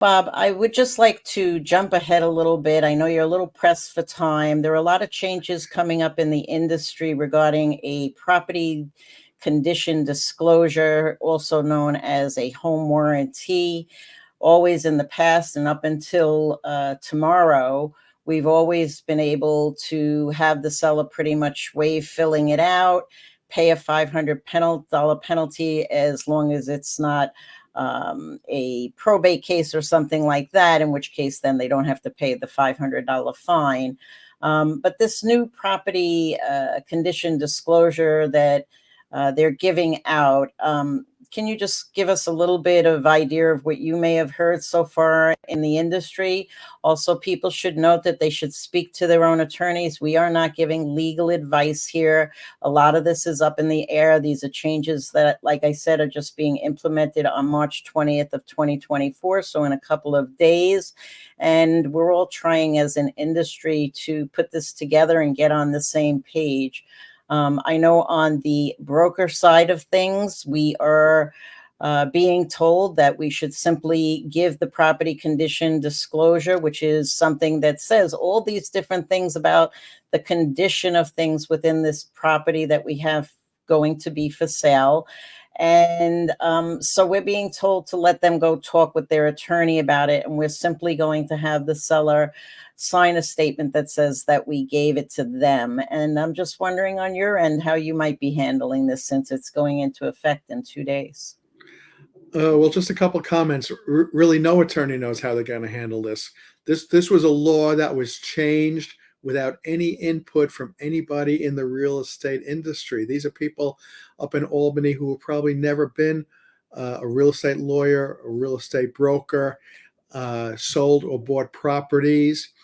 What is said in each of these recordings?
Bob, I would just like to jump ahead a little bit. I know you're a little pressed for time. There are a lot of changes coming up in the industry regarding a property condition disclosure, also known as a home warranty. Always in the past and up until tomorrow, we've always been able to have the seller pretty much waive filling it out, pay a $500 penalty as long as it's not a probate case or something like that, in which case then they don't have to pay the $500 fine. But this new property condition disclosure that they're giving out, can you just give us a little bit of idea of what you may have heard so far in the industry? Also, people should note that they should speak to their own attorneys. We are not giving legal advice here. A lot of this is up in the air. These are changes that, like I said, are just being implemented on March 20th of 2024, so in a couple of days. And we're all trying as an industry to put this together and get on the same page. I know on the broker side of things, we are being told that we should simply give the property condition disclosure, which is something that says all these different things about the condition of things within this property that we have going to be for sale. And so we're being told to let them go talk with their attorney about it. And we're simply going to have the seller sign a statement that says that we gave it to them. And I'm just wondering on your end how you might be handling this since it's going into effect in 2 days. Well, just a couple comments. Really, no attorney knows how they're going to handle this. This was a law that was changed without any input from anybody in the real estate industry. These are people up in Albany who have probably never been a real estate lawyer, a real estate broker, sold or bought properties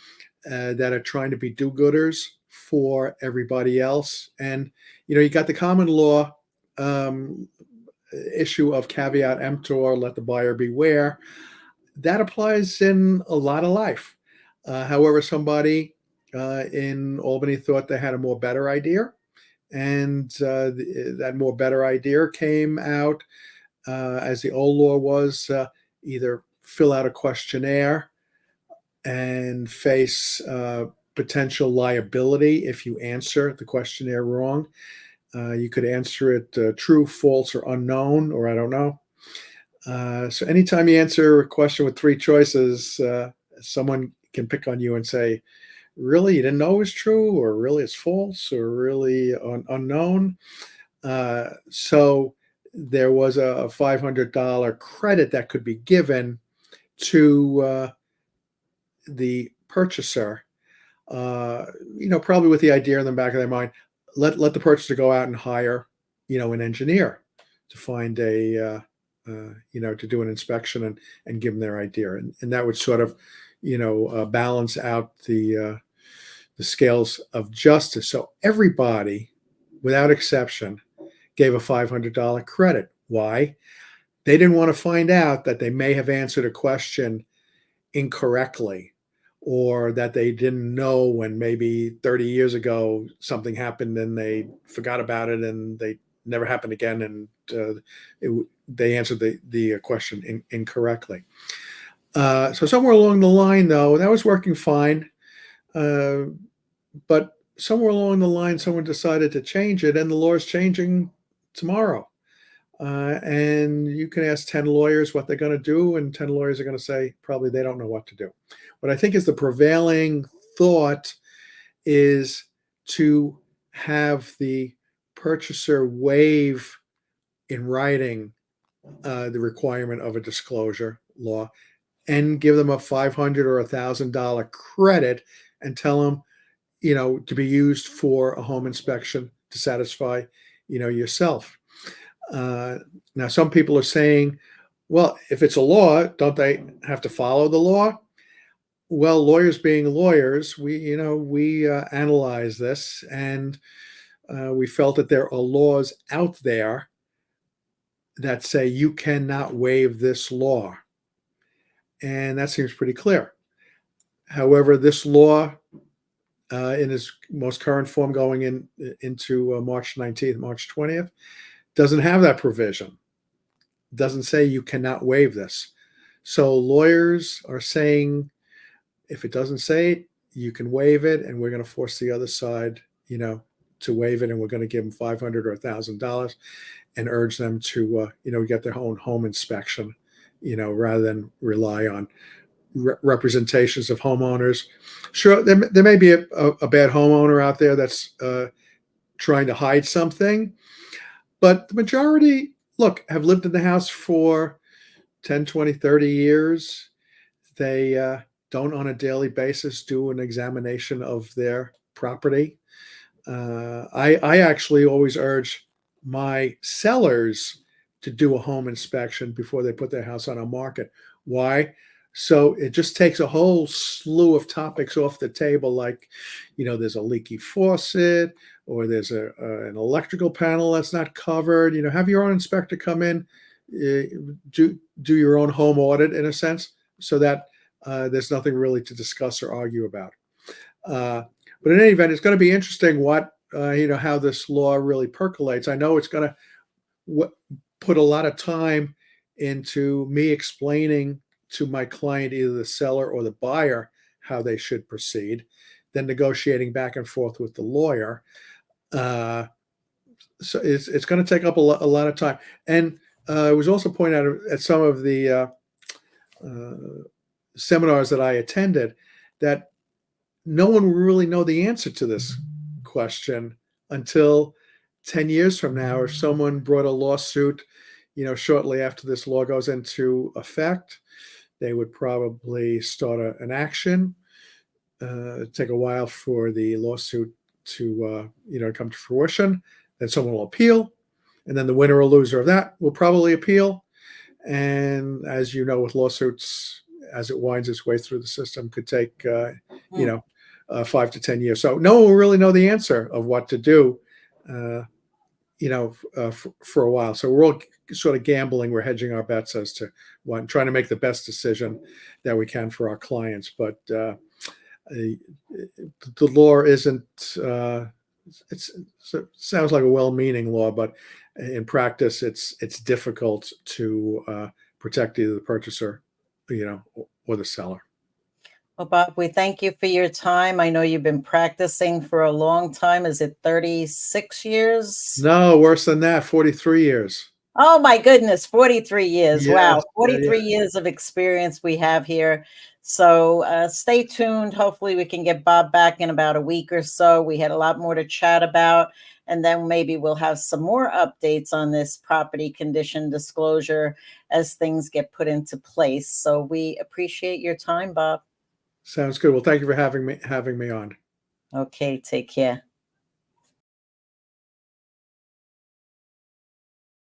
that are trying to be do-gooders for everybody else. And, you got the common law issue of caveat emptor, let the buyer beware. That applies in a lot of life. However, somebody in Albany thought they had a more better idea, and that more better idea came out as the old law was either fill out a questionnaire and face potential liability if you answer the questionnaire wrong. You could answer it true, false, or unknown, or I don't know. So anytime you answer a question with 3 choices, someone can pick on you and say, really, you didn't know it was true, or really it's false, or really unknown. So there was a $500 credit that could be given to the purchaser, probably with the idea in the back of their mind, let the purchaser go out and hire, an engineer to find a, to do an inspection and give them their idea. And that would sort of, balance out the scales of justice. So everybody, without exception, gave a $500 credit. Why? They didn't want to find out that they may have answered a question incorrectly, or that they didn't know when maybe 30 years ago something happened and they forgot about it and they never happened again, and they answered the question incorrectly. So somewhere along the line, though, that was working fine. But somewhere along the line, someone decided to change it, and the law is changing tomorrow. And you can ask 10 lawyers what they're going to do, and 10 lawyers are going to say probably they don't know what to do. What I think is the prevailing thought is to have the purchaser waive in writing the requirement of a disclosure law and give them a $500 or $1,000 credit and tell them, to be used for a home inspection to satisfy, yourself. Now, some people are saying, well, if it's a law, don't they have to follow the law? Well, lawyers being lawyers, we analyze this, and we felt that there are laws out there that say you cannot waive this law. And that seems pretty clear. However, this law, in its most current form going into March 19th, March 20th, doesn't have that provision. It doesn't say you cannot waive this. So lawyers are saying, if it doesn't say it, you can waive it, and we're going to force the other side, to waive it, and we're going to give them $500 or $1,000 and urge them to, get their own home inspection, rather than rely on representations of homeowners. Sure, there may be a bad homeowner out there that's trying to hide something, but the majority, look, have lived in the house for 10, 20, 30 years. They don't on a daily basis do an examination of their property. I actually always urge my sellers to do a home inspection before they put their house on a market. Why? So it just takes a whole slew of topics off the table, like, there's a leaky faucet, or there's an electrical panel that's not covered. Have your own inspector come in, do your own home audit, in a sense, so that there's nothing really to discuss or argue about. But in any event, it's going to be interesting how this law really percolates. I know it's going to put a lot of time into me explaining to my client, either the seller or the buyer, how they should proceed, then negotiating back and forth with the lawyer. So it's going to take up a lot of time. And it was also pointed out at some of the seminars that I attended that no one will really know the answer to this question until 10 years from now. If someone brought a lawsuit, shortly after this law goes into effect, they would probably start an action. Take a while for the lawsuit to come to fruition. Then someone will appeal, and then the winner or loser of that will probably appeal. And as you know, with lawsuits, as it winds its way through the system, could take 5 to 10 years. So no one will really know the answer of what to do, for a while. So we're all sort of gambling. We're hedging our bets as to what, trying to make the best decision that we can for our clients. But the law isn't. It sounds like a well-meaning law, but in practice, it's difficult to protect either the purchaser, or the seller. Well, Bob, we thank you for your time. I know you've been practicing for a long time. Is it 36 years? No, worse than that, 43 years. Oh, my goodness, 43 years. Yes, Wow, 43 yeah. years of experience we have here. So stay tuned. Hopefully we can get Bob back in about a week or so. We had a lot more to chat about, and then maybe we'll have some more updates on this property condition disclosure as things get put into place. So we appreciate your time, Bob. Sounds good. Well, thank you for having me on. Okay, take care.